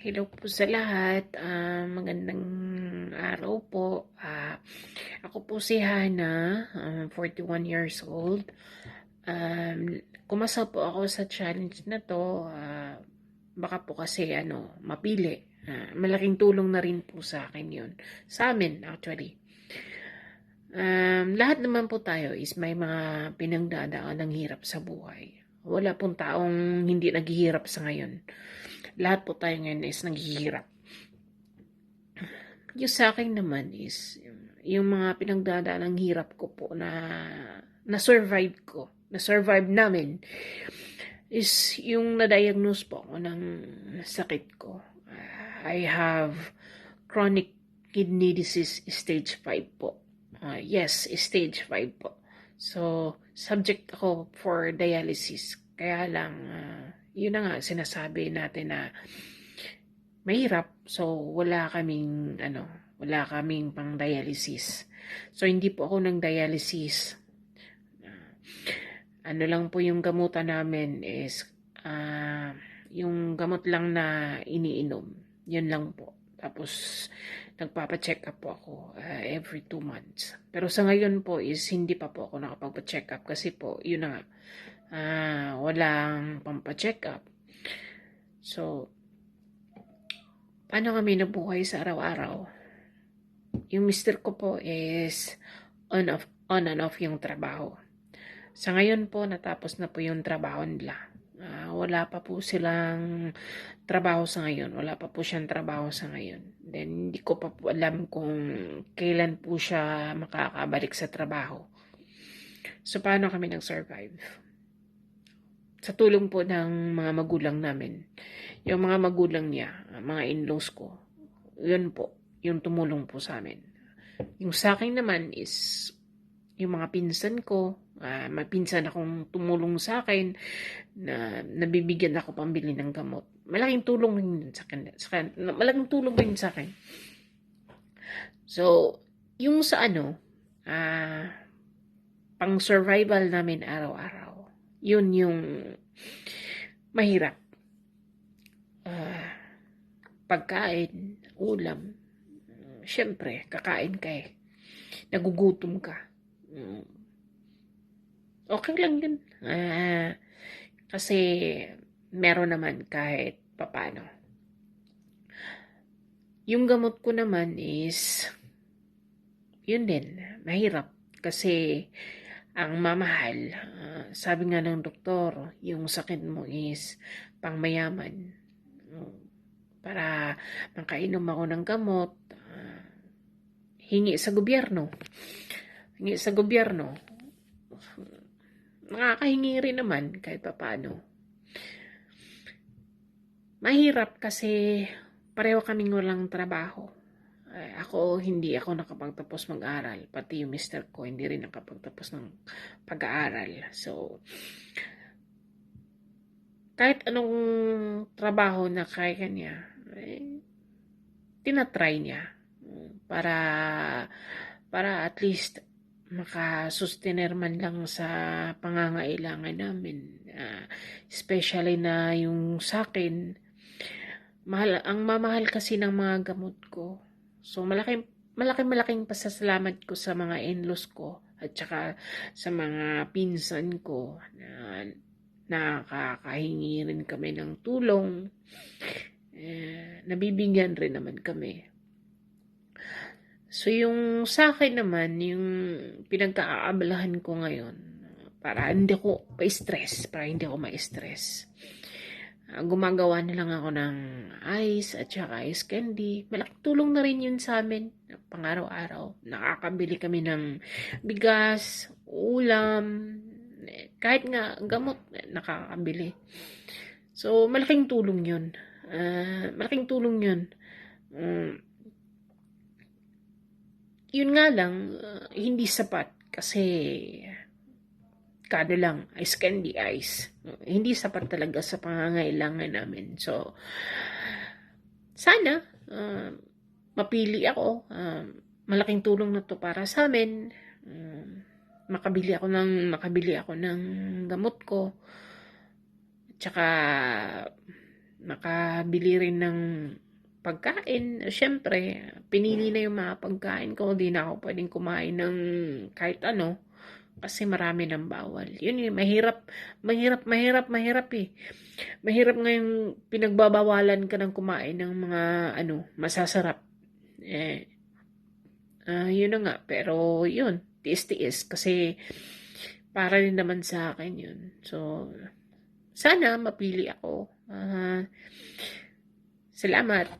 Hello po sa lahat. Magandang araw po. Ako po si Hana, 41 years old. Kumasa po ako sa challenge na to. Baka po kasi mapili. Malaking tulong na rin po sa akin yun. Sa amin actually. Lahat naman po tayo is may mga pinagdadaan ng hirap sa buhay. Wala pong taong hindi naghihirap sa ngayon. Lahat po tayo ngayon is naghihirap. Yung sa akin naman is, yung mga pinagdadaan ng hirap ko po na-survive namin, is yung na-diagnose po ako ng sakit ko. I have chronic kidney disease stage 5 po. Yes, stage 5 po. So, subject ako for dialysis. Kaya lang, yun na nga, sinasabi natin na mahirap. So, wala kaming pang dialysis. So, hindi po ako ng dialysis. Ano lang po yung gamutan namin is, yung gamot lang na iniinom. Yun lang po. Tapos, nagpapa-check up po ako every 2 months. Pero sa ngayon po is, hindi pa po ako nakapagpa-check up kasi po, yun na nga, walang pampa-check up. So, paano kami nabuhay sa araw-araw? Yung mister ko po is on and off yung trabaho. Sa ngayon po, natapos na po yung trabaho nila. Wala pa po silang trabaho sa ngayon. Wala pa po siyang trabaho sa ngayon. Then, hindi ko pa po alam kung kailan po siya makakabalik sa trabaho. So, paano kami nag-survive? Sa tulong po ng mga magulang namin. Yung mga magulang niya, mga in-laws ko, yun po, yung tumulong po sa amin. Yung sa akin naman is, yung mga pinsan ko, may pinsan akong tumulong sa akin, na nabibigyan ako pambili ng gamot. Malaking tulong rin sa akin. Malaking tulong rin sa akin. So, yung sa pang survival namin araw-araw, yun yung mahirap. Pagkain, ulam, syempre, kakain ka eh. Nagugutom ka. Okay lang yun. Kasi meron naman kahit papano. Yung gamot ko naman is, yun din, mahirap. Kasi ang mamahal, sabi nga ng doktor, yung sakit mo is pangmayaman. Para makainom ako ng gamot, hingi sa gobyerno. Nakakahingi rin naman kahit papaano. Mahirap kasi pareho kaming walang trabaho. Ako, hindi ako nakapagtapos mag-aral. Pati yung mister ko, hindi rin nakapagtapos ng pag-aaral. So, kahit anong trabaho na kaya niya, tinatry niya para at least makasustener man lang sa pangangailangan namin. Especially na yung sa akin, ang mamahal kasi ng mga gamot ko. So, malaking pasasalamat ko sa mga in-laws ko at saka sa mga pinsan ko na nakakahingi rin kami ng tulong. Nabibigyan rin naman kami. So, yung sa akin naman, yung pinagkakaabalahan ko ngayon, para hindi ako ma-stress. Gumagawa na lang ako ng ice at saka ice candy. Malaking tulong na rin yun sa amin. Pang-araw-araw. Nakakabili kami ng bigas, ulam, kahit nga gamot, nakakabili. So, malaking tulong yun. Yun nga lang, hindi sapat kasi kado lang, ice candy, ice. Hindi sapat talaga sa pangangailangan namin. So, sana mapili ako. Malaking tulong na to para sa amin. Makabili ako ng gamot ko. Tsaka nakabili rin ng pagkain. Siyempre, pinili na yung mga pagkain ko. Di na ako pwedeng kumain ng kahit ano. Kasi marami ng bawal. Yun yung mahirap eh. Mahirap ngayong pinagbabawalan ka ng kumain ng mga masasarap. Yun na nga. Pero yun, tiis-tiis. Kasi para rin naman sa akin yun. So, sana mapili ako. Salamat.